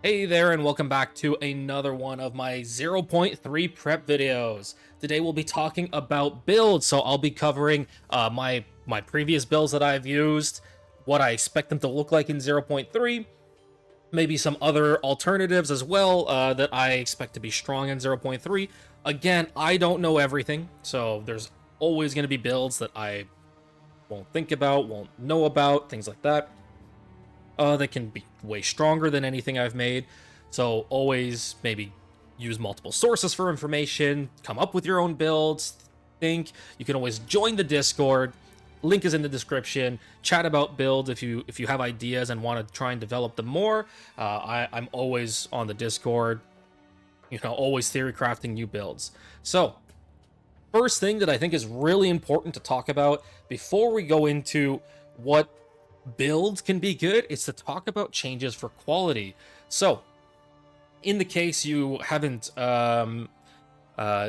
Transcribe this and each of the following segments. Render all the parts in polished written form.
Hey there, and welcome back to another one of my 0.3 prep videos. Today we'll be talking about builds, so I'll be covering my previous builds that I've used, what I expect them to look like in 0.3, maybe some other alternatives as well that I expect to be strong in 0.3. Again, I don't know everything, so there's always going to be builds that I won't think about, won't know about, things like that. They can be way stronger than anything I've made. So always maybe use multiple sources for information, come up with your own builds, think. You can always join the Discord. Link is in the description. Chat about builds if you have ideas and want to try and develop them more. I'm always on the Discord, always theory crafting new builds. So first thing that I think is really important to talk about before we go into what builds can be good, it's to talk about changes for quality. So in the case you haven't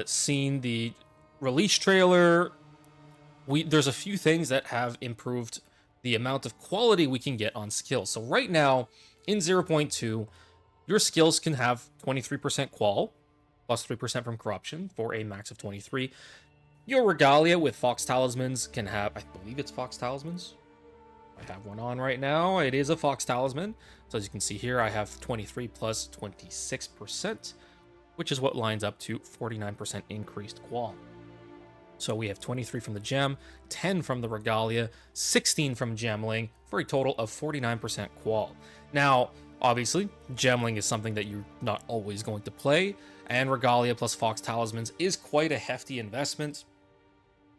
seen the release trailer, there's a few things that have improved the amount of quality we can get on skills. So right now in 0.2, your skills can have 23% qual plus 3% from corruption for a max of 23. Your regalia with fox talismans can have, I believe it's fox talismans, I have one on right now. It is a fox talisman. So as you can see here, I have 23 plus 26%, which is what lines up to 49% increased qual. So we have 23 from the gem, 10 from the regalia, 16 from Gemling, for a total of 49% qual. Now, obviously, Gemling is something that you're not always going to play, and regalia plus fox talismans is quite a hefty investment,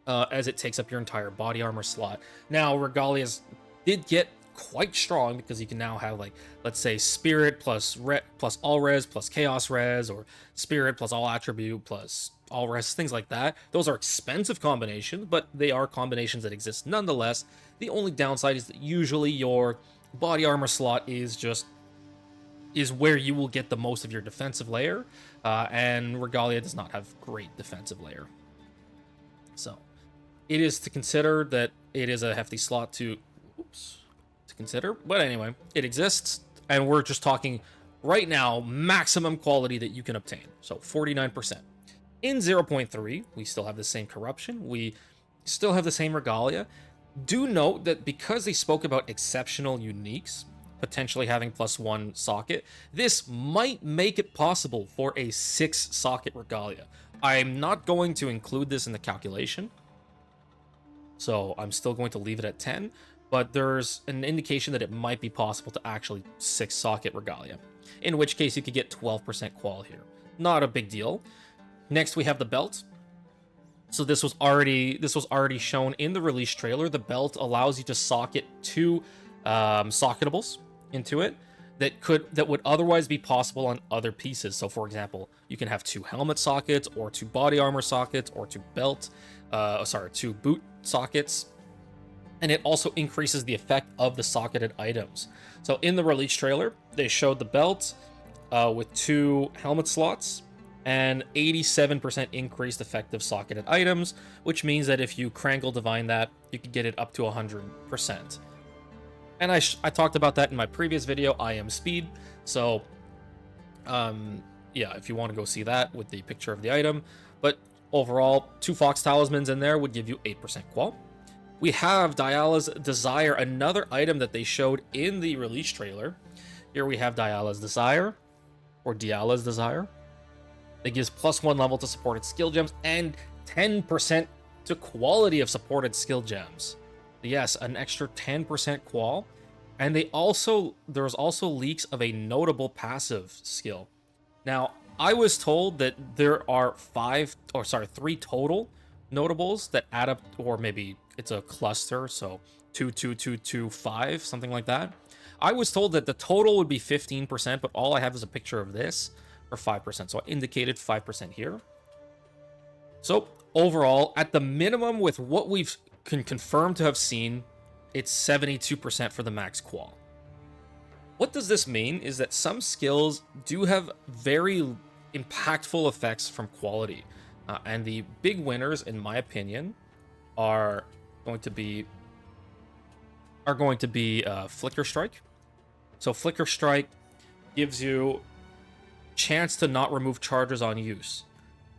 as it takes up your entire body armor slot. Now, regalia's did get quite strong because you can now have, like, let's say spirit plus all res plus chaos res, or spirit plus all attribute plus all res, things like that. Those are expensive combinations, but they are combinations that exist nonetheless. The only downside is that usually your body armor slot is where you will get the most of your defensive layer, and regalia does not have great defensive layer. So it is to consider that it is a hefty slot to consider, but anyway, it exists, and we're just talking right now maximum quality that you can obtain. So 49%. In 0.3, we still have the same corruption, we still have the same regalia. Do note that because they spoke about exceptional uniques potentially having +1 socket, this might make it possible for a 6 socket regalia. I'm not going to include this in the calculation, so I'm still going to leave it at 10, but there's an indication that it might be possible to actually 6 socket regalia, in which case you could get 12% qual here. Not a big deal. Next we have the belt. So this was already shown in the release trailer. The belt allows you to socket 2 socketables into it that would otherwise be possible on other pieces. So for example, you can have 2 helmet sockets, or 2 body armor sockets, or 2 2 boot sockets. And it also increases the effect of the socketed items. So in the release trailer, they showed the belt with 2 helmet slots and 87% increased effective socketed items, which means that if you Krangle Divine that, you could get it up to 100%. And I talked about that in my previous video, I am speed. So yeah, if you want to go see that with the picture of the item. But overall, 2 fox talismans in there would give you 8% qual. We have Diala's Desire, another item that they showed in the release trailer. Here we have Diala's Desire, or Diala's Desire. It gives +1 level to supported skill gems and 10% to quality of supported skill gems. Yes, an extra 10% qual. And there's also leaks of a notable passive skill. Now, I was told that there are 3 total notables that add up, or maybe it's a cluster, so 2, 2, 2, 2, 5, something like that. I was told that the total would be 15%, but all I have is a picture of this for 5%, so I indicated 5% here. So overall, at the minimum, with what we've can confirm to have seen, it's 72% for the max qual. What does this mean is that some skills do have very impactful effects from quality. And the big winners, in my opinion, are going to be Flicker Strike. So Flicker Strike gives you chance to not remove charges on use.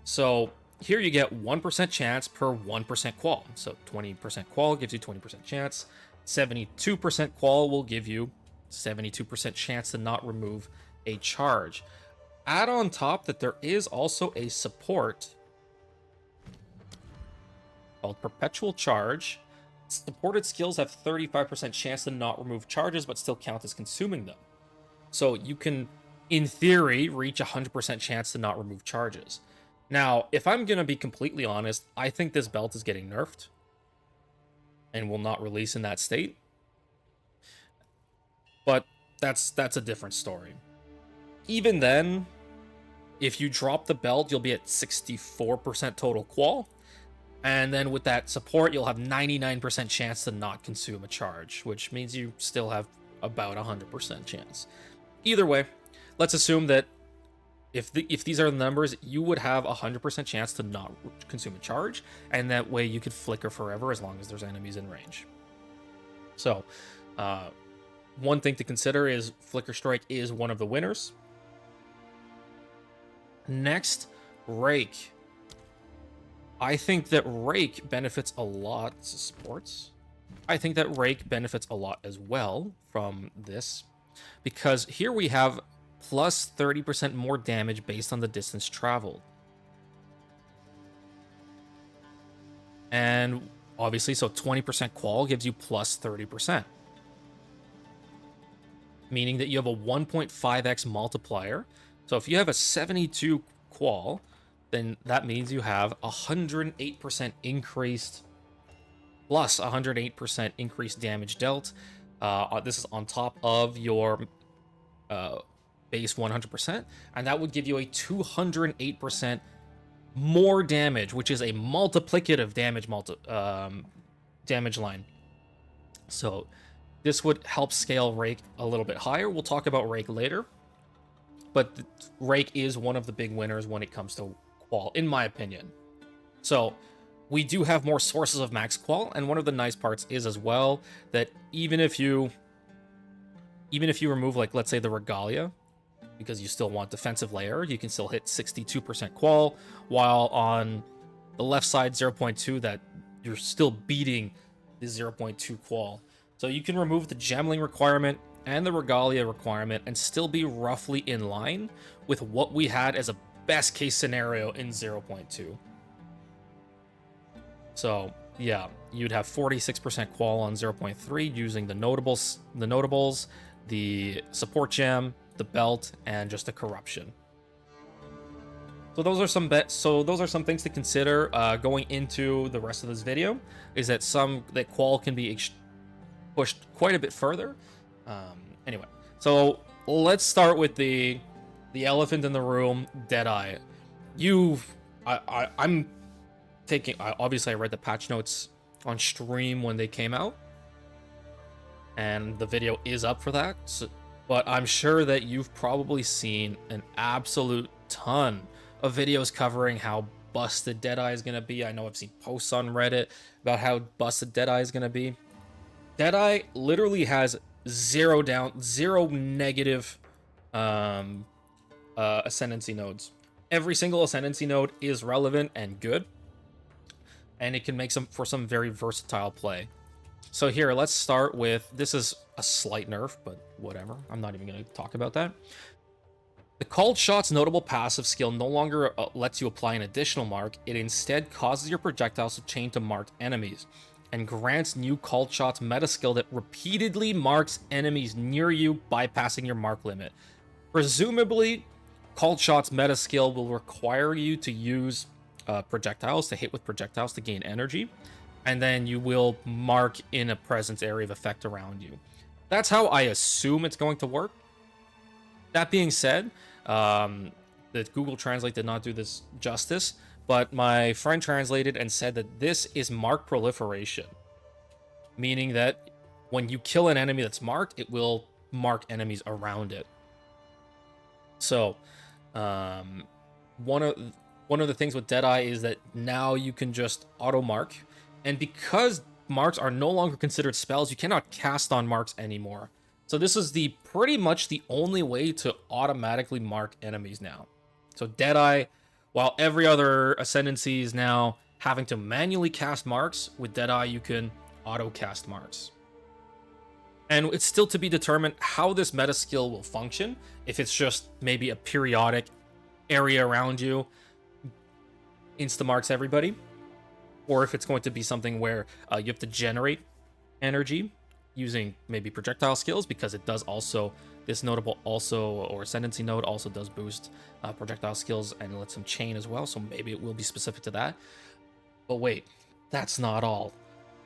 So here you get 1% chance per 1% qual. So 20% qual gives you 20% chance. 72% qual will give you 72% chance to not remove a charge. Add on top that there is also a support called Perpetual Charge. Supported skills have 35% chance to not remove charges, but still count as consuming them. So you can, in theory, reach 100% chance to not remove charges. Now, if I'm going to be completely honest, I think this belt is getting nerfed and will not release in that state. But that's a different story. Even then, if you drop the belt, you'll be at 64% total qual. And then with that support, you'll have 99% chance to not consume a charge, which means you still have about 100% chance. Either way, let's assume that if these are the numbers, you would have 100% chance to not consume a charge, and that way you could flicker forever as long as there's enemies in range. So, one thing to consider is Flicker Strike is one of the winners. Next, Rake. I think that Rake benefits a lot. Sports. I think that Rake benefits a lot as well from this, because here we have plus 30% more damage based on the distance traveled. And obviously, so 20% qual gives you plus 30%. Meaning that you have a 1.5x multiplier. So if you have a 72 qual, then that means you have 108% increased, plus 108% increased damage dealt. This is on top of your base 100%, and that would give you a 208% more damage, which is a multiplicative damage line. So this would help scale Rake a little bit higher. We'll talk about Rake later, but Rake is one of the big winners when it comes to qual, in my opinion. So we do have more sources of max qual, and one of the nice parts is as well that even if you remove, like, let's say the Regalia, because you still want defensive layer, you can still hit 62% qual, while on the left side 0.2 that you're still beating the 0.2 qual. So you can remove the Gemling requirement and the Regalia requirement and still be roughly in line with what we had as a best case scenario in 0.2. So yeah, you'd have 46% qual on 0.3 using the notables, the support gem, the belt, and just a corruption. So those are some things to consider going into the rest of this video. Is that qual can be pushed quite a bit further. Anyway, so let's start with the elephant in the room, Deadeye. I'm taking. Obviously, I read the patch notes on stream when they came out, and the video is up for that. But I'm sure that you've probably seen an absolute ton of videos covering how busted Deadeye is gonna be. I know I've seen posts on Reddit about how busted Deadeye is gonna be. Deadeye literally has zero negative ascendancy nodes. Every single ascendancy node is relevant and good, and it can make for some very versatile play. So here, let's start with, this is a slight nerf, but whatever. I'm not even going to talk about that. The Called Shot's notable passive skill no longer lets you apply an additional mark. It instead causes your projectiles to chain to marked enemies, and grants new Called Shot's meta skill that repeatedly marks enemies near you, bypassing your mark limit. Presumably, Called Shot's meta skill will require you to use projectiles, to hit with projectiles to gain energy, and then you will mark in a presence area of effect around you. That's how I assume it's going to work. That being said, the Google Translate did not do this justice, but my friend translated and said that this is mark proliferation, meaning that when you kill an enemy that's marked, it will mark enemies around it. So, one of the things with Deadeye is that now you can just auto mark, and because marks are no longer considered spells, you cannot cast on marks anymore. So this is the pretty much the only way to automatically mark enemies now. So Deadeye, while every other ascendancy is now having to manually cast marks, with Deadeye you can auto cast marks. And it's still to be determined how this meta skill will function, if it's just maybe a periodic area around you insta-marks everybody, or if it's going to be something where you have to generate energy using maybe projectile skills, because it does also, this notable also, or ascendancy node also does boost projectile skills and lets them chain as well, so maybe it will be specific to that. But wait, that's not all.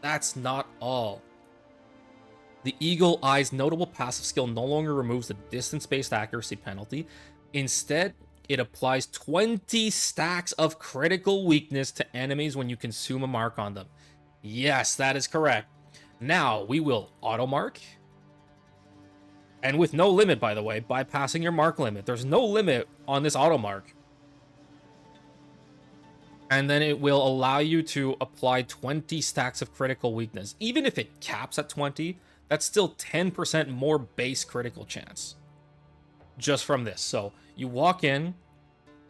That's not all. The Eagle Eye's notable passive skill no longer removes the distance-based accuracy penalty. Instead, it applies 20 stacks of critical weakness to enemies when you consume a mark on them. Yes, that is correct. Now, we will auto-mark. And with no limit, by the way, bypassing your mark limit. There's no limit on this auto-mark. And then it will allow you to apply 20 stacks of critical weakness. Even if it caps at 20, that's still 10% more base critical chance. Just from this. So you walk in,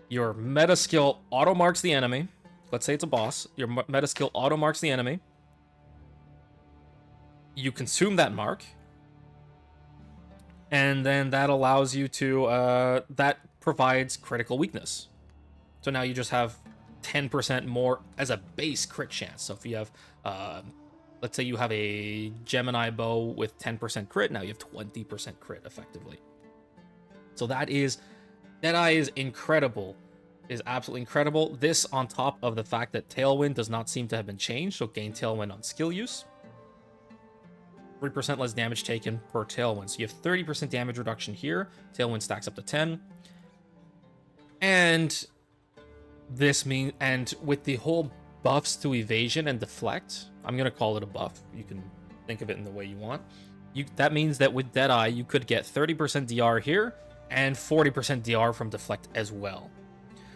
your meta skill auto marks the enemy. Let's say it's a boss. Your meta skill auto marks the enemy. You consume that mark. And then that allows you to, that provides critical weakness. So now you just have 10% more as a base crit chance. So if you have, let's say you have a Gemini bow with 10% crit, now you have 20% crit effectively. So that is, Deadeye is incredible, is absolutely incredible. This on top of the fact that Tailwind does not seem to have been changed, so gain Tailwind on skill use. 3% less damage taken per Tailwind. So you have 30% damage reduction here. Tailwind stacks up to 10. And this means, and with the whole buffs to evasion and deflect, I'm going to call it a buff. You can think of it in the way you want. That means that with Deadeye, you could get 30% DR here and 40% DR from deflect as well.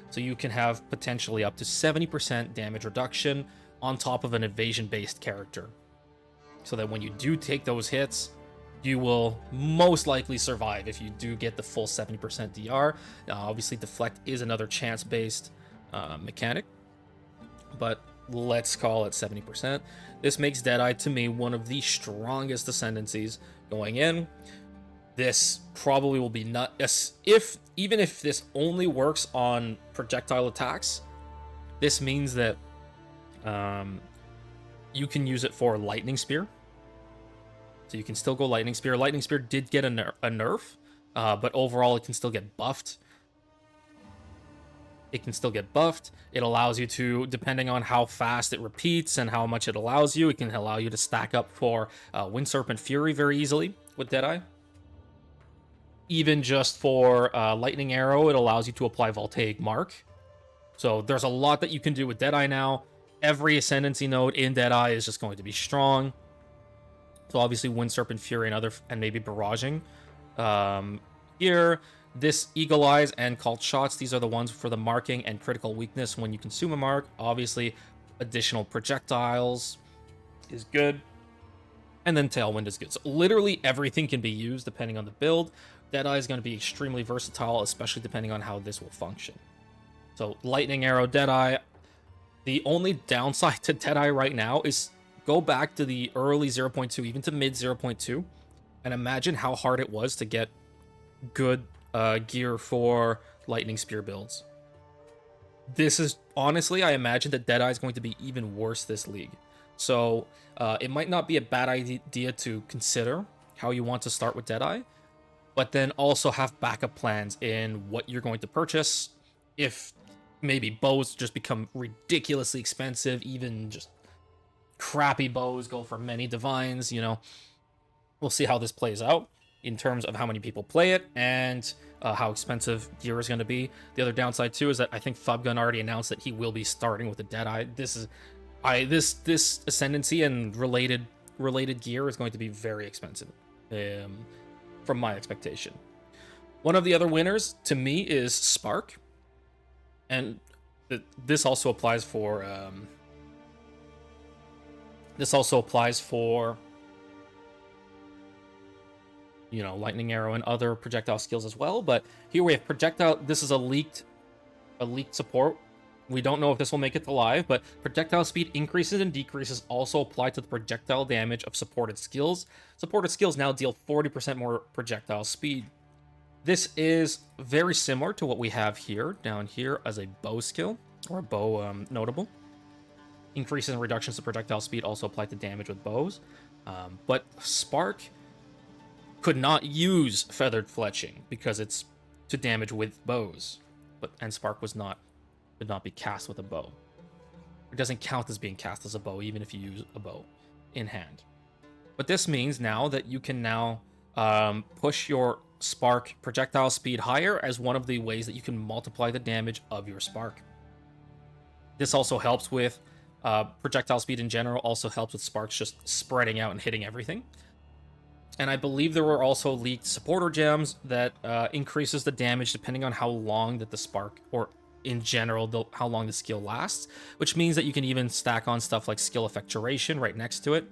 So you can have potentially up to 70% damage reduction on top of an evasion-based character. So that when you do take those hits, you will most likely survive if you do get the full 70% DR. Obviously, deflect is another chance-based mechanic, but let's call it 70%. This makes Deadeye, to me, one of the strongest ascendancies going in. This probably will be not, even if this only works on projectile attacks, this means that you can use it for Lightning Spear. So you can still go Lightning Spear. Lightning Spear did get a nerf, but overall it can still get buffed. It can still get buffed. It allows you to, depending on how fast it repeats and how much it allows you, it can allow you to stack up for Wind Serpent Fury very easily with Deadeye. Even just for Lightning Arrow, it allows you to apply Voltaic Mark. So there's a lot that you can do with Deadeye now. Every Ascendancy node in Deadeye is just going to be strong. So obviously Wind Serpent Fury and maybe Barraging. Here, this Eagle Eyes and Cult Shots, these are the ones for the marking and critical weakness when you consume a mark. Obviously, additional projectiles is good. And then Tailwind is good. So literally everything can be used depending on the build. Deadeye is going to be extremely versatile, especially depending on how this will function. So Lightning Arrow, Deadeye. The only downside to Deadeye right now is go back to the early 0.2, even to mid 0.2, and imagine how hard it was to get good gear for Lightning Spear builds. This is, honestly, I imagine that Deadeye is going to be even worse this league. So it might not be a bad idea to consider how you want to start with Deadeye, but then also have backup plans in what you're going to purchase. If maybe bows just become ridiculously expensive, even just crappy bows go for many divines, you know, we'll see how this plays out in terms of how many people play it and how expensive gear is going to be. The other downside too is that I think Fubgun already announced that he will be starting with the Deadeye. This Ascendancy and related gear is going to be very expensive, from my expectation. One of the other winners to me is Spark, and this also applies for you know, lightning arrow and other projectile skills as well. But here we have projectile. This is a leaked support. We don't know if this will make it to live, but projectile speed increases and decreases also apply to the projectile damage of supported skills. Supported skills now deal 40% more projectile speed. This is very similar to what we have here, down here, as a bow skill, or a bow notable. Increases and reductions to projectile speed also apply to damage with bows. But Spark could not use Feathered Fletching because it's to damage with bows. And Spark could not be cast with a bow. It doesn't count as being cast as a bow, even if you use a bow in hand. But this means now that you can now push your Spark projectile speed higher as one of the ways that you can multiply the damage of your Spark. This also helps with projectile speed in general, also helps with Sparks just spreading out and hitting everything. And I believe there were also leaked supporter gems that increases the damage depending on how long that the Spark, or in general, how long the skill lasts, which means that you can even stack on stuff like skill effect duration right next to it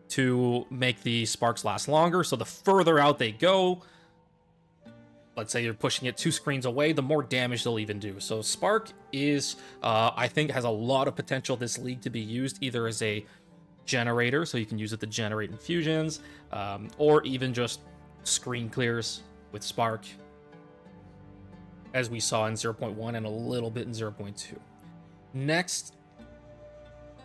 to make the sparks last longer. So the further out they go, let's say you're pushing it 2 screens away, the more damage they'll even do. So Spark is, I think, has a lot of potential this league to be used either as a generator, so you can use it to generate infusions, or even just screen clears with Spark, as we saw in 0.1 and a little bit in 0.2. Next,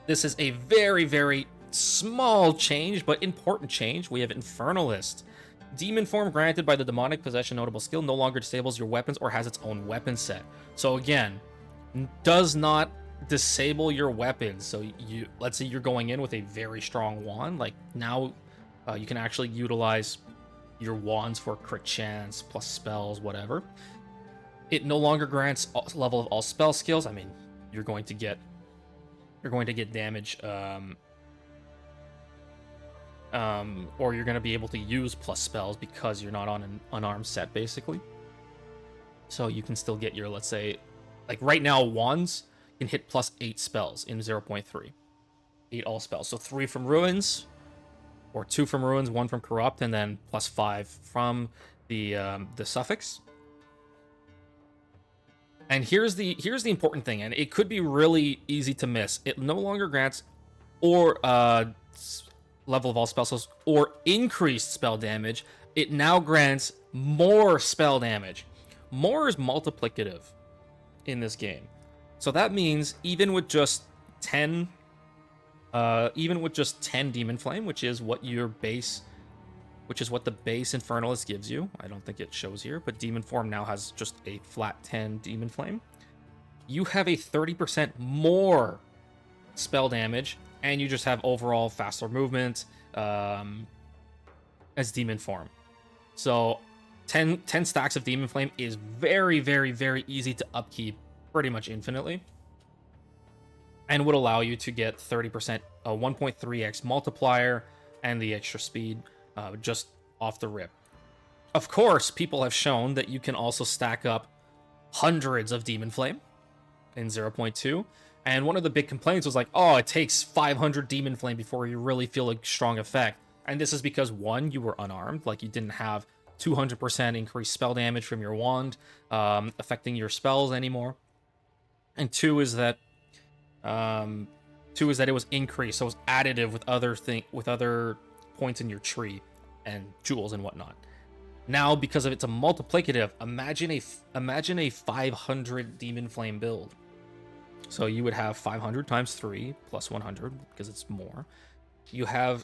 this is a very, very small change, but important change. We have Infernalist. Demon form granted by the demonic possession notable skill no longer disables your weapons or has its own weapon set. So again, does not disable your weapons. So let's say you're going in with a very strong wand, like now you can actually utilize your wands for crit chance plus spells, whatever. It no longer grants level of all spell skills. I mean, you're going to get damage, or you're going to be able to use plus spells because you're not on an unarmed set, basically. So you can still get your, let's say, like right now, wands can hit plus 8 spells in 0.3. 8 all spells. So 3 from ruins, or 2 from ruins, 1 from corrupt, and then plus 5 from the suffix. And here's the important thing, and it could be really easy to miss. It no longer grants or level of all spells or increased spell damage. It now grants more spell damage. More is multiplicative in this game. So that means even with just 10 Demon Flame, which is what the base Infernalist gives you. I don't think it shows here, but Demon Form now has just a flat 10 Demon Flame. You have a 30% more spell damage, and you just have overall faster movement as Demon Form. So 10 stacks of Demon Flame is very, very, very easy to upkeep pretty much infinitely, and would allow you to get 30%, a 1.3x multiplier, and the extra speed just off the rip. Of course, people have shown that you can also stack up hundreds of Demon Flame in 0.2. And one of the big complaints was like, oh, it takes 500 Demon Flame before you really feel a strong effect. And this is because, one, you were unarmed, like you didn't have 200% increased spell damage from your wand affecting your spells anymore. And two is that it was increased, so it was additive with other points in your tree and jewels and whatnot. Now, because of it's a multiplicative, imagine a 500 Demon Flame build. So you would have 500 times 3 plus 100 because it's more. You have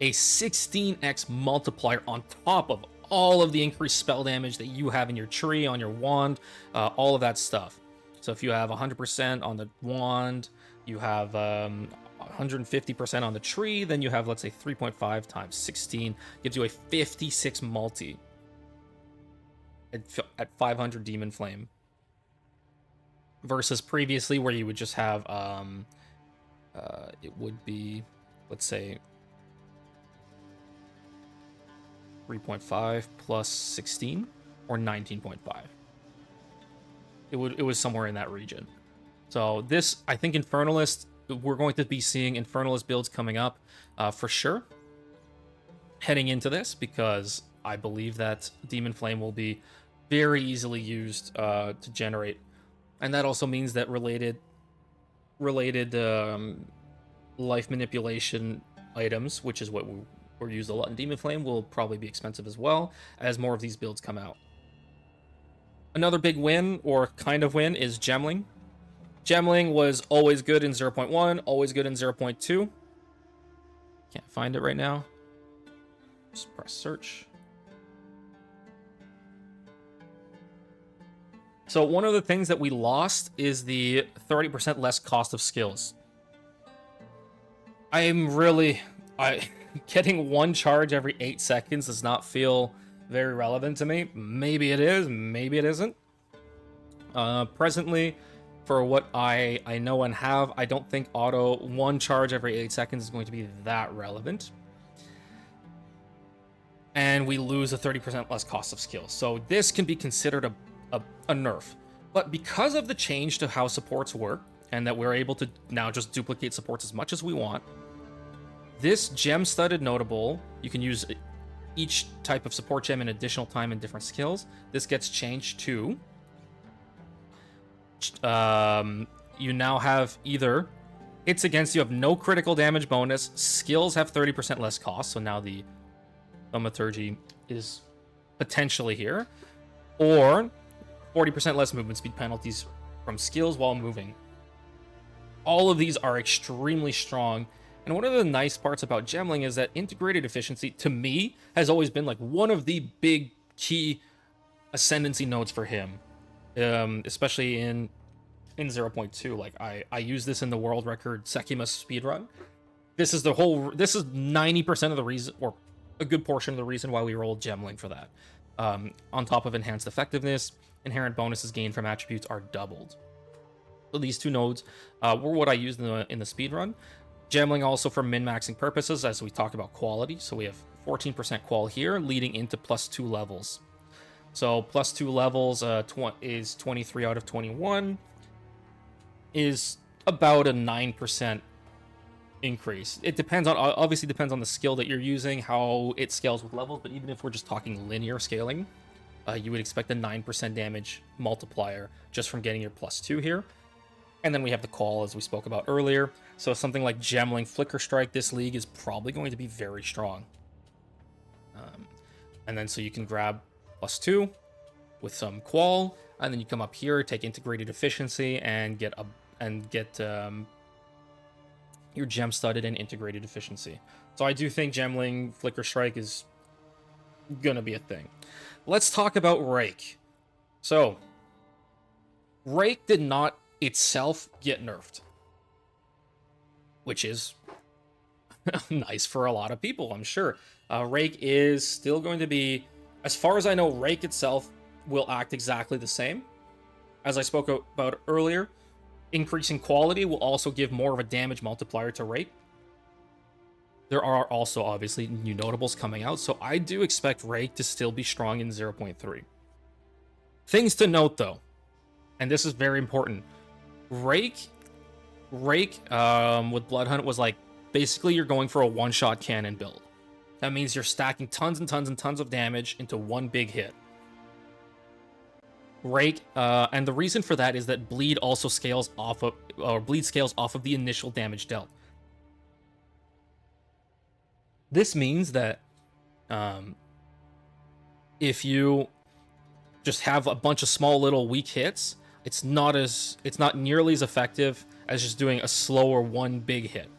a 16x multiplier on top of all of the increased spell damage that you have in your tree, on your wand, all of that stuff. So if you have 100% on the wand, you have 150% on the tree, then you have, let's say, 3.5 times 16 gives you a 56 multi at 500 Demon Flame. Versus previously where you would just have, it would be, let's say, 3.5 plus 16 or 19.5. It was somewhere in that region. So this, I think Infernalist, we're going to be seeing Infernalist builds coming up for sure. heading into this, because I believe that Demon Flame will be very easily used to generate, and that also means that related life manipulation items, which is what we're used a lot in Demon Flame, will probably be expensive as well as more of these builds come out. Another big win, or kind of win, is Gemling. Gemling was always good in 0.1, always good in 0.2. Can't find it right now. Just press search. So one of the things that we lost is the 30% less cost of skills. Getting one charge every 8 seconds does not feel very relevant to me. Maybe it is, maybe it isn't. Presently, for what I know and have, I don't think auto one charge every 8 seconds is going to be that relevant. And we lose a 30% less cost of skills. So this can be considered a nerf. But because of the change to how supports work, and that we're able to now just duplicate supports as much as we want, this gem-studded notable, you can use each type of support gem in additional time and different skills. This gets changed to... you now have either hits against you have no critical damage bonus, skills have 30% less cost, so now the Thaumaturgy is potentially here, or 40% less movement speed penalties from skills while moving. All of these are extremely strong, and one of the nice parts about Gemling is that integrated efficiency, to me, has always been like one of the big key ascendancy nodes for him. Especially in 0.2, like I use this in the world record Sekima's speedrun. This is 90% of the reason, or a good portion of the reason why we rolled Gemling for that. On top of enhanced effectiveness, inherent bonuses gained from attributes are doubled. So these two nodes were what I used in the speedrun. Gemling also for min-maxing purposes, as we talked about quality. So we have 14% qual here, leading into +2 levels. So +2 levels is 23 out of 21, is about a 9% increase. It depends on, obviously depends on the skill that you're using, how it scales with levels, but even if we're just talking linear scaling, you would expect a 9% damage multiplier just from getting your +2 here. And then we have the call, as we spoke about earlier. So something like Gemling Flicker Strike this league is probably going to be very strong. And then so you can grab +2 with some qual, and then you come up here, take integrated efficiency, and get your gem studded and integrated efficiency. So I do think Gemling Flicker Strike is gonna be a thing. Let's talk about Rake. So Rake did not itself get nerfed, which is nice for a lot of people, I'm sure. Rake is still going to be, as far as I know, Rake itself will act exactly the same. As I spoke about earlier, increasing quality will also give more of a damage multiplier to Rake. There are also obviously new notables coming out, so I do expect Rake to still be strong in 0.3. Things to note though, and this is very important. Rake with Bloodhunt was like, basically you're going for a one-shot cannon build. That means you're stacking tons and tons and tons of damage into one big hit. Rake, and the reason for that is that bleed also scales off of, or bleed scales off of the initial damage dealt. This means that if you just have a bunch of small little weak hits, it's not nearly as effective as just doing a slower one big hit.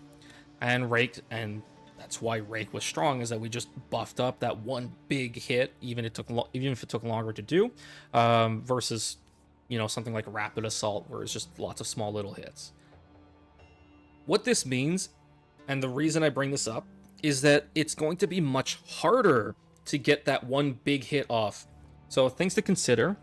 And Rake, and that's why Rake was strong, is that we just buffed up that one big hit, even if it took longer to do, versus, you know, something like Rapid Assault, where it's just lots of small little hits. What this means, and the reason I bring this up, is that it's going to be much harder to get that one big hit off. So things to consider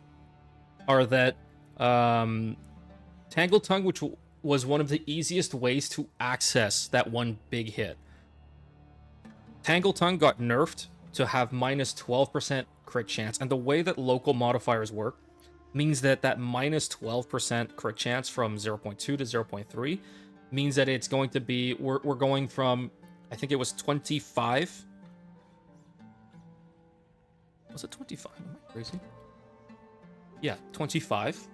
are that Tangle Tongue, which was one of the easiest ways to access that one big hit. Tangle Tongue got nerfed to have minus 12% crit chance, and the way that local modifiers work means that that minus 12% crit chance from 0.2 to 0.3 means that it's going to be, we're going from, I think it was 25 Was it 25? Am I crazy? Yeah, 25%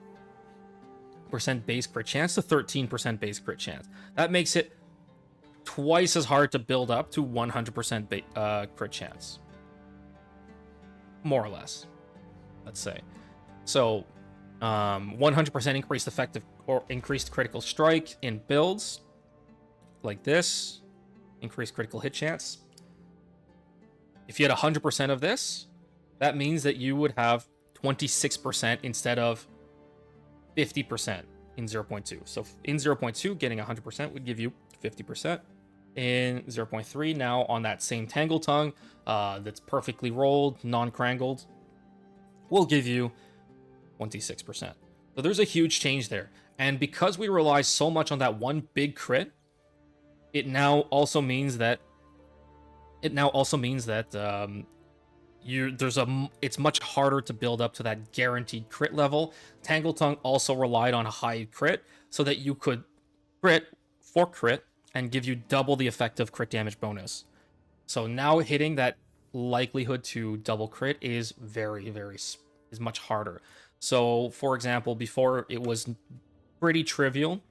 base crit chance to 13% base crit chance. That makes it twice as hard to build up to 100% crit chance. More or less, let's say. So, 100% increased effective or increased critical strike in builds like this, increased critical hit chance. If you had 100% of this, that means that you would have 26% instead of 50% in 0.2. So in 0.2, getting 100% would give you 50%. In 0.3, now on that same Tangle Tongue that's perfectly rolled, non-crangled, will give you 26%. So there's a huge change there. And because we rely so much on that one big crit, it now also means that it's much harder to build up to that guaranteed crit level. Tangle Tongue also relied on a high crit so that you could crit for crit and give you double the effective crit damage bonus. So now hitting that likelihood to double crit is is much harder. So for example, before it was pretty trivial,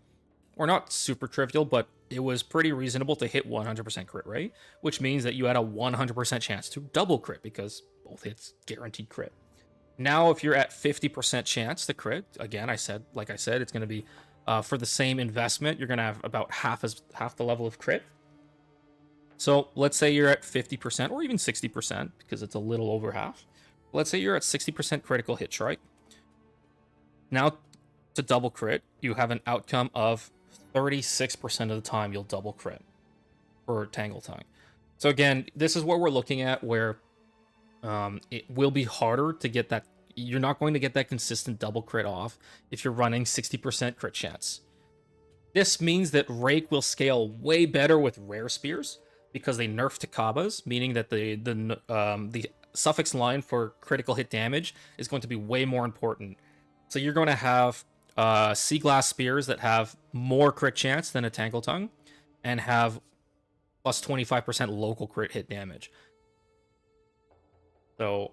or not super trivial, but it was pretty reasonable to hit 100% crit rate, which means that you had a 100% chance to double crit because both hits guaranteed crit. Now, if you're at 50% chance to crit, again, like I said, it's going to be for the same investment, you're going to have about half the level of crit. So let's say you're at 50% or even 60% because it's a little over half. Let's say you're at 60% critical hit strike. Now, to double crit, you have an outcome of 36% of the time you'll double crit for Tangle Tongue. So again, this is what we're looking at where it will be harder to get that. You're not going to get that consistent double crit off if you're running 60% crit chance. This means that Rake will scale way better with rare spears because they nerfed Takabas, meaning that the suffix line for critical hit damage is going to be way more important. So you're going to have sea glass spears that have more crit chance than a Tangle Tongue and have plus 25% local crit hit damage. So,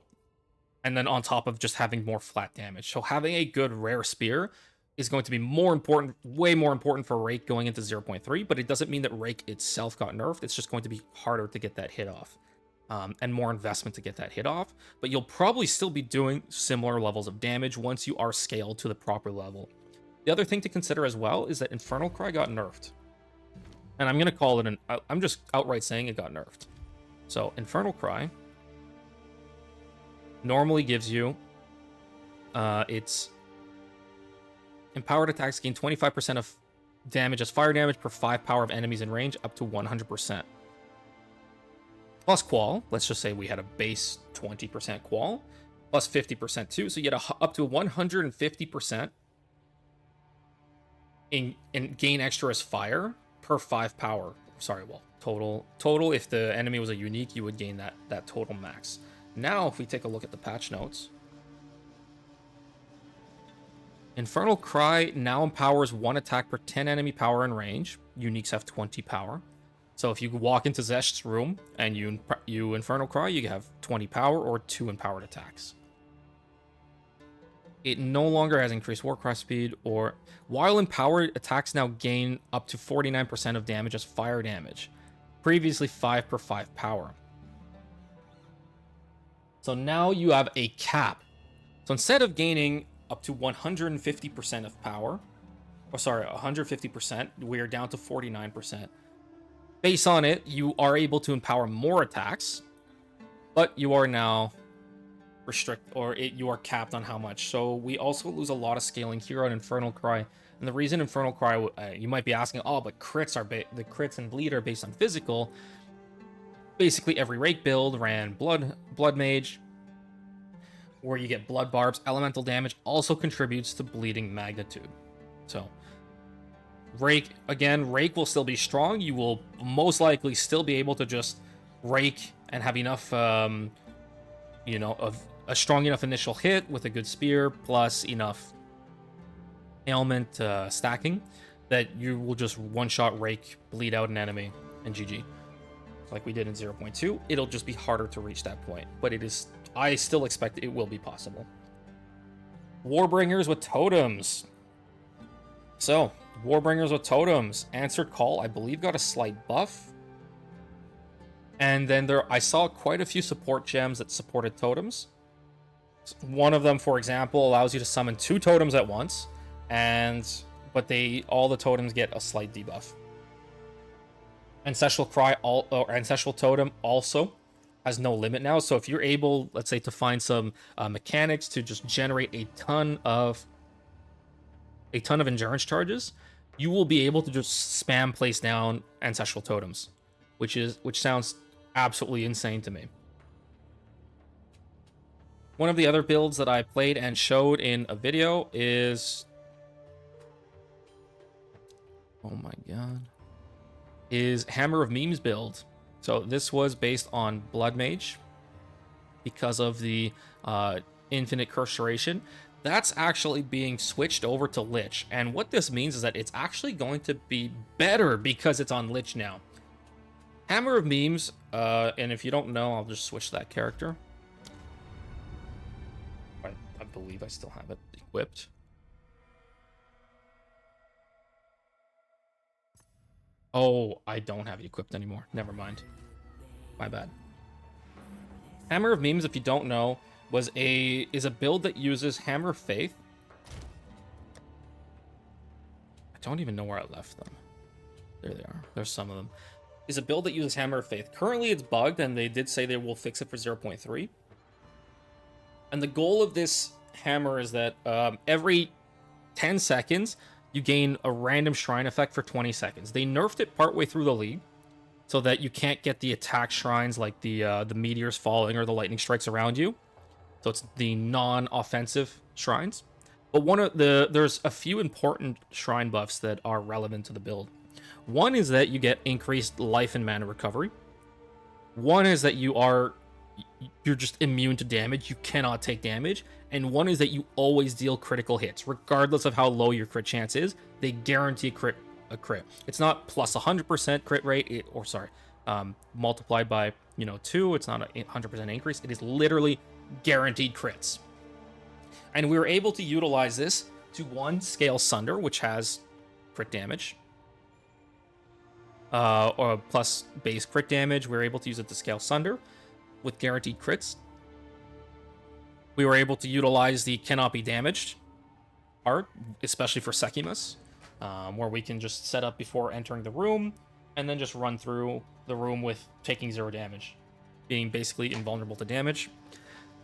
and then on top of just having more flat damage. So having a good rare spear is going to be more important, way more important for Rake going into 0.3, but it doesn't mean that Rake itself got nerfed. It's just going to be harder to get that hit off. And more investment to get that hit off, but you'll probably still be doing similar levels of damage once you are scaled to the proper level. The other thing to consider as well is that Infernal Cry got nerfed. And I'm going to call it I'm just outright saying it got nerfed. So Infernal Cry normally gives you its empowered attacks gain 25% of damage as fire damage per 5 power of enemies in range up to 100%. Plus Qual, let's just say we had a base 20% Qual, plus 50% too, so you get up to 150% in gain extra as fire per 5 power. Sorry, well, total. If the enemy was a unique, you would gain that total max. Now, if we take a look at the patch notes, Infernal Cry now empowers 1 attack per 10 enemy power in range. Uniques have 20 power. So if you walk into Zesh's room and you Infernal Cry, you have 20 power or 2 empowered attacks. It no longer has increased Warcry speed, or while empowered, attacks now gain up to 49% of damage as fire damage. Previously 5 per 5 power. So now you have a cap. So instead of gaining up to 150% of power, 150%, we are down to 49%. Based on it, you are able to empower more attacks, but you are now you are capped on how much. So we also lose a lot of scaling here on Infernal Cry. And the reason Infernal Cry, you might be asking, oh, but the crits and bleed are based on physical. Basically, every Rake build ran Blood Mage, where you get Blood Barbs. Elemental damage also contributes to bleeding magnitude. So Rake will still be strong. You will most likely still be able to just Rake and have enough, of a strong enough initial hit with a good spear, plus enough ailment stacking that you will just one-shot Rake, bleed out an enemy, and GG. Like we did in 0.2, it'll just be harder to reach that point, but it is I still expect it will be possible. Warbringers with totems. So, Warbringers with totems. Answered Call, I believe, got a slight buff. And then I saw quite a few support gems that supported totems. One of them, for example, allows you to summon 2 totems at once, but all the totems get a slight debuff. Ancestral Ancestral Totem also has no limit now. So if you're able, let's say, to find some mechanics to just generate a ton of endurance charges, you will be able to just spam place down Ancestral Totems, which sounds absolutely insane to me. One of the other builds that I played and showed in a video is... oh my god. Is Hammer of Memes build. So this was based on Blood Mage because of the infinite curse duration. That's actually being switched over to Lich. And what this means is that it's actually going to be better because it's on Lich now. Hammer of Memes, and if you don't know, I'll just switch that character. I believe I still have it equipped. Oh, I don't have it equipped anymore. Never mind. My bad. Hammer of Memes, if you don't know, is a build that uses Hammer of Faith. I don't even know where I left them. There they are. There's some of them. Is a build that uses Hammer of Faith. Currently, it's bugged, and they did say they will fix it for 0.3. And the goal of this hammer is that every 10 seconds, you gain a random shrine effect for 20 seconds. They nerfed it partway through the league so that you can't get the attack shrines like the meteors falling or the lightning strikes around you. So it's the non-offensive shrines. But there's a few important shrine buffs that are relevant to the build. One is that you get increased life and mana recovery. One is that you're just immune to damage. You cannot take damage. And one is that you always deal critical hits, regardless of how low your crit chance is. They guarantee a crit. It's not plus 100% crit rate, multiplied by 2. It's not a 100% increase. It is literally guaranteed crits. And we were able to utilize this to scale Sunder, which has crit damage. Or plus base crit damage. We were able to use it to scale Sunder with guaranteed crits. We were able to utilize the cannot be damaged art, especially for Sekimus, where we can just set up before entering the room and then just run through the room with taking 0 damage, being basically invulnerable to damage.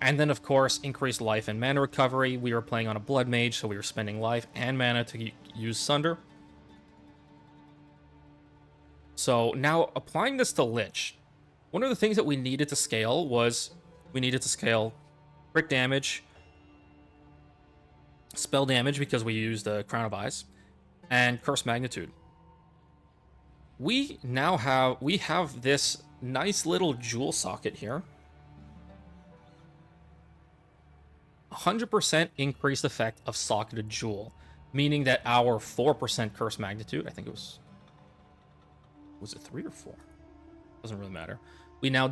And then, of course, increased life and mana recovery. We were playing on a Blood Mage, so we were spending life and mana to use Sunder. So now, applying this to Lich, one of the things that we needed to scale was crit damage, spell damage because we used the Crown of Eyes, and curse magnitude. We have this nice little jewel socket here. 100% increased effect of socketed jewel, meaning that our 4% curse magnitude, I think it was it 3 or 4? Doesn't really matter. We now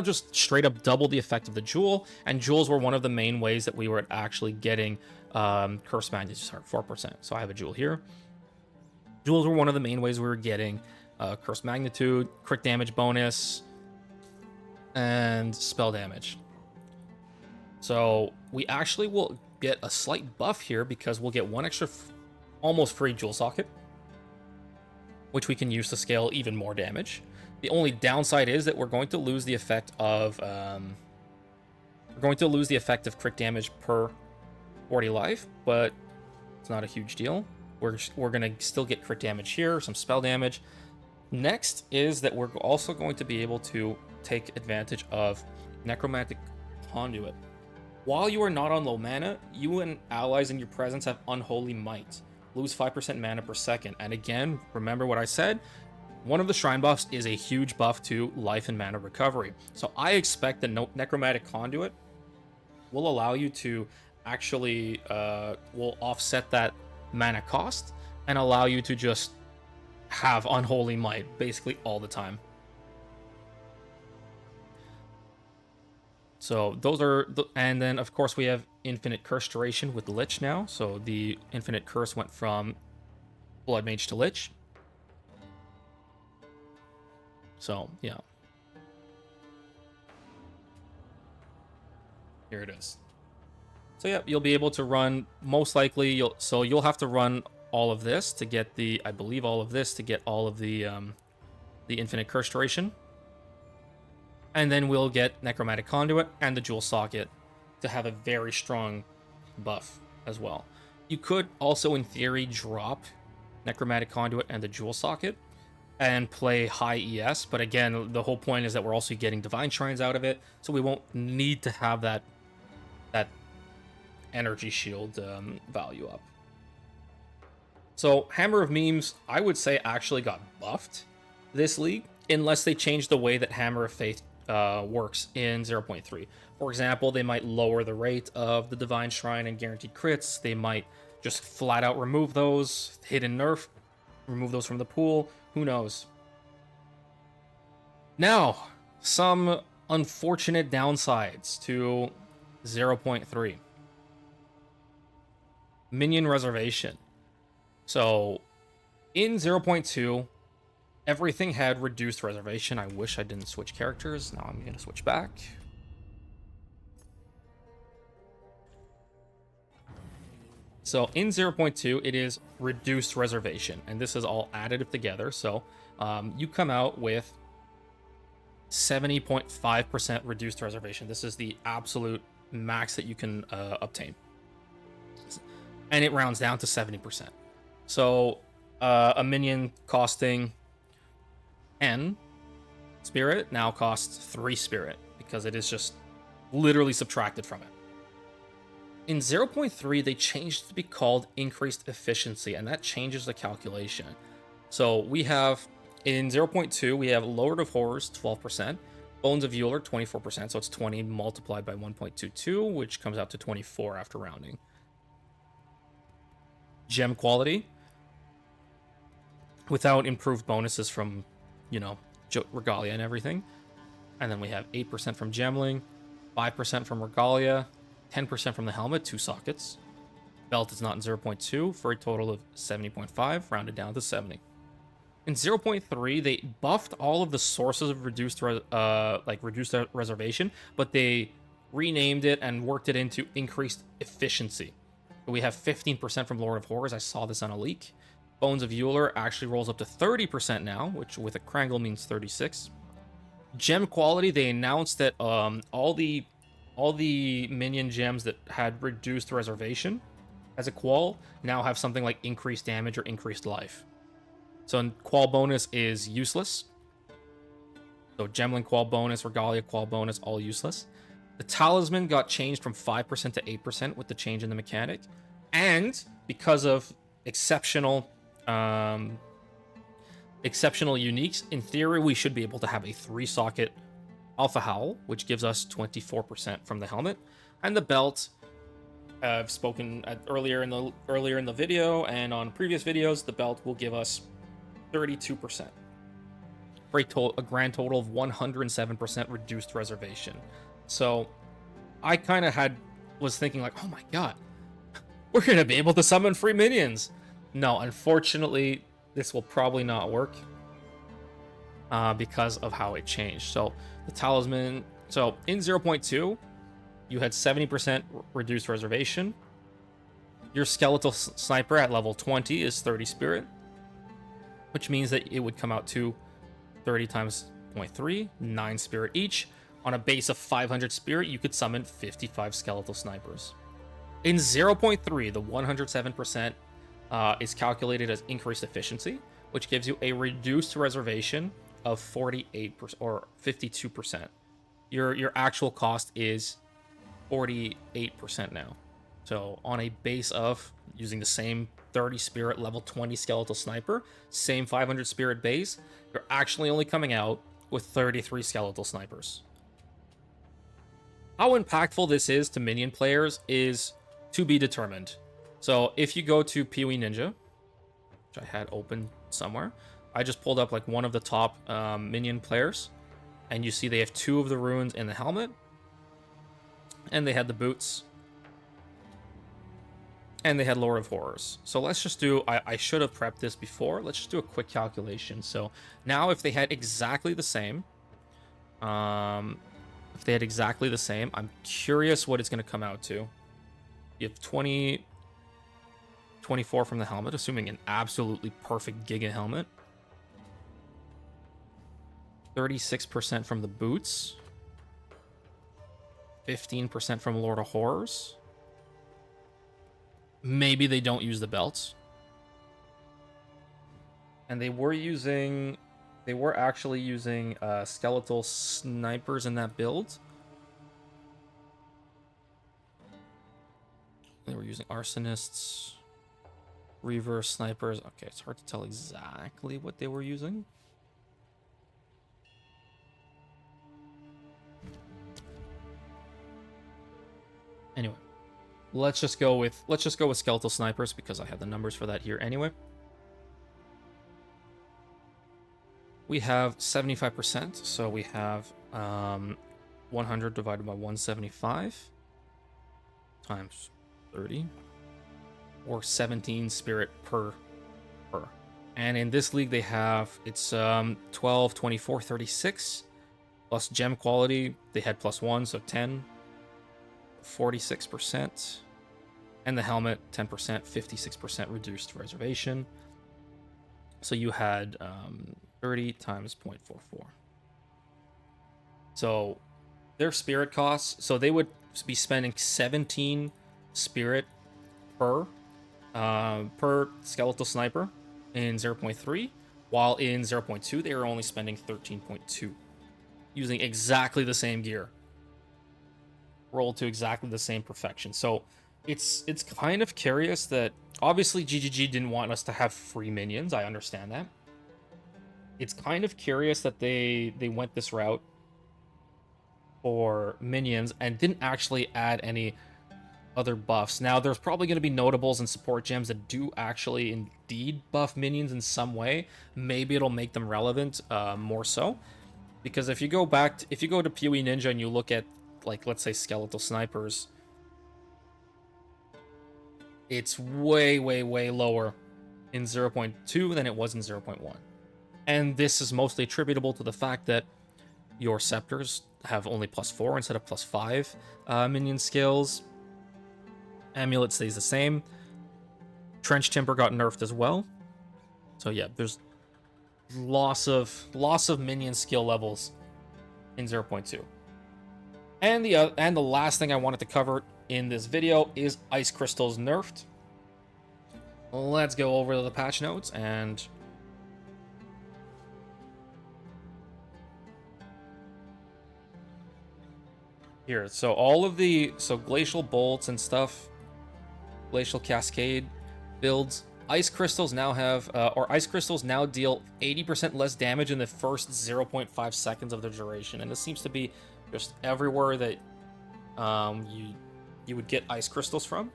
just straight up double the effect of the jewel, and jewels were one of the main ways that we were actually getting curse magnitude. Sorry, 4%. So I have a jewel here. Jewels were one of the main ways we were getting curse magnitude, crit damage bonus, and spell damage. So we actually will get a slight buff here because we'll get one extra almost free jewel socket, which we can use to scale even more damage. The only downside is that we're going to lose the effect of crit damage per 40 life, but it's not a huge deal. We're gonna still get crit damage here, some spell damage. Next is that we're also going to be able to take advantage of Necromantic Conduit. While you are not on low mana, you and allies in your presence have Unholy Might. Lose 5% mana per second. And again, remember what I said, one of the shrine buffs is a huge buff to life and mana recovery. So I expect the Necromantic Conduit will allow you to actually will offset that mana cost and allow you to just have Unholy Might basically all the time. So those are and then of course we have infinite curse duration with Lich now. So the infinite curse went from Blood Mage to Lich. So yeah, here it is. So yeah, you'll be able to run, most likely you'll have to run all of this to get the, I believe all of this to get all of the infinite curse duration. And then we'll get Necromantic Conduit and the Jewel Socket to have a very strong buff as well. You could also, in theory, drop Necromantic Conduit and the Jewel Socket and play high ES, but again, the whole point is that we're also getting Divine Shrines out of it, so we won't need to have that energy shield value up. So Hammer of Memes, I would say, actually got buffed this league, unless they change the way that Hammer of Faith works in 0.3. For example, they might lower the rate of the Divine Shrine and guaranteed crits. They might just flat out remove those, hidden nerf, remove those from the pool. Who knows? Now, some unfortunate downsides to 0.3. Minion reservation. So in 0.2, everything had reduced reservation. I wish I didn't switch characters. Now I'm going to switch back. So in 0.2, it is reduced reservation, and this is all additive together. So you come out with 70.5% reduced reservation. This is the absolute max that you can obtain. And it rounds down to 70%. So a minion costing N spirit now costs 3 spirit, because it is just literally subtracted from it. In 0.3, they changed it to be called increased efficiency, and that changes the calculation. So we have, in 0.2, we have Lord of Horrors, 12%, Bones of Euler, 24%, so it's 20 multiplied by 1.22, which comes out to 24 after rounding. Gem quality, without improved bonuses from, you know, Regalia and everything. And then we have 8% from Gemling, 5% from Regalia, 10% from the helmet, 2 sockets. Belt is not in 0.2 for a total of 70.5, rounded down to 70. In 0.3, they buffed all of the sources of reduced reservation, but they renamed it and worked it into increased efficiency. We have 15% from Lord of Horrors. I saw this on a leak. Bones of Euler actually rolls up to 30% now, which with a Krangle means 36. Gem quality, they announced that all the minion gems that had reduced reservation as a Qual now have something like increased damage or increased life. So Qual bonus is useless. So Gemling Qual bonus, Regalia Qual bonus, all useless. The Talisman got changed from 5% to 8% with the change in the mechanic. And because of exceptional uniques, in theory, we should be able to have a 3-socket Alpha Howl, which gives us 24% from the helmet. And the belt, I've spoken earlier in the video and on previous videos, the belt will give us 32%. For a grand total of 107% reduced reservation. So I kind of was thinking like, oh my god, we're going to be able to summon free minions. No, unfortunately, this will probably not work because of how it changed. So the Talisman, so in 0.2, you had 70% reduced reservation. Your Skeletal Sniper at level 20 is 30 spirit, which means that it would come out to 30 times 0.3, 9 spirit each. On a base of 500 spirit, you could summon 55 Skeletal Snipers. In 0.3, the 107% is calculated as increased efficiency, which gives you a reduced reservation of 48% or 52%. Your actual cost is 48% now. So on a base of using the same 30 spirit level 20 Skeletal Sniper, same 500 spirit base, you're actually only coming out with 33 Skeletal Snipers. How impactful this is to minion players is to be determined. So if you go to Pee-wee Ninja, which I had open somewhere, I just pulled up like one of the top minion players, and you see they have 2 of the runes in the helmet, And they had the boots. And they had Lord of Horrors. So let's just do, I should have prepped this before. Let's just do a quick calculation. So now if they had exactly the same, I'm curious what it's going to come out to. You have 24 from the helmet, assuming an absolutely perfect Giga helmet. 36% from the boots. 15% from Lord of Horrors. Maybe they don't use the belts. And they were actually using skeletal snipers in that build. They were using arsonists, reverse snipers. Okay, it's hard to tell exactly what they were using. Anyway, let's just go with skeletal snipers because I have the numbers for that here anyway. We have 75%, so we have 100 divided by 175 times 30, or 17 spirit per. And in this league they have, it's 12, 24, 36, plus gem quality, they had +1, so 10, 46%, and the helmet 10%, 56% reduced reservation. So you had 30 times 0.44. So their spirit costs, so they would be spending 17 spirit per skeletal sniper in 0.3, while in 0.2 they are only spending 13.2, using exactly the same gear, rolled to exactly the same perfection. So it's kind of curious that obviously GGG didn't want us to have free minions. I understand that. It's kind of curious that they went this route for minions and didn't actually add any other buffs. Now, there's probably going to be notables and support gems that do actually indeed buff minions in some way. Maybe it'll make them relevant more so. Because if you go to PoE Ninja and you look at, like, let's say skeletal snipers, it's way, way, way lower in 0.2 than it was in 0.1. And this is mostly attributable to the fact that your scepters have only +4 instead of +5 minion skills. Amulet stays the same. Trench Timber got nerfed as well. So yeah, there's loss of minion skill levels in 0.2. And the last thing I wanted to cover in this video is Ice Crystals nerfed. Let's go over the patch notes and here. So Glacial Bolts and stuff, Glacial Cascade builds, Ice Crystals now have, Ice Crystals now deal 80% less damage in the first 0.5 seconds of the duration. And this seems to be just everywhere that you would get Ice Crystals from.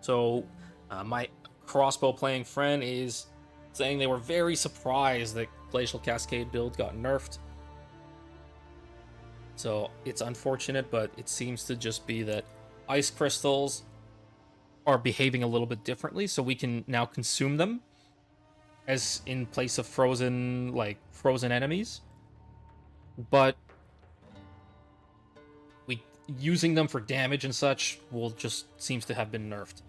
So my crossbow playing friend is saying they were very surprised that Glacial Cascade build got nerfed. So it's unfortunate, but it seems to just be that Ice Crystals are behaving a little bit differently, so we can now consume them as in place of frozen enemies. But using them for damage and such seems to have been nerfed.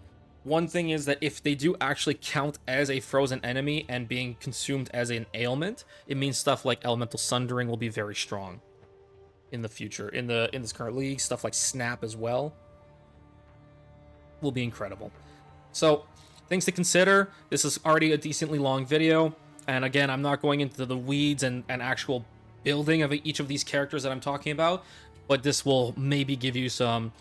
One thing is that if they do actually count as a frozen enemy and being consumed as an ailment, it means stuff like Elemental Sundering will be very strong in the future. In this current league, stuff like Snap as well will be incredible. So, things to consider. This is already a decently long video, and again, I'm not going into the weeds and actual building of each of these characters that I'm talking about, but this will maybe give you some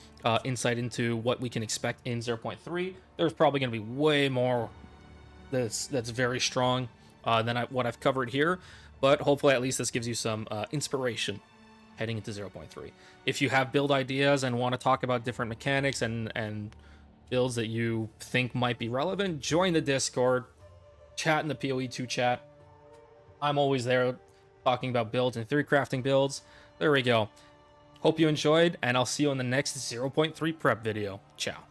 insight into what we can expect in 0.3. There's probably going to be way more that's very strong than what I've covered here, but hopefully at least this gives you some inspiration heading into 0.3. If you have build ideas and want to talk about different mechanics and builds that you think might be relevant, join the Discord, chat in the PoE2 chat. I'm always there talking about builds and theory crafting builds. There we go. Hope you enjoyed, and I'll see you in the next 0.3 prep video. Ciao.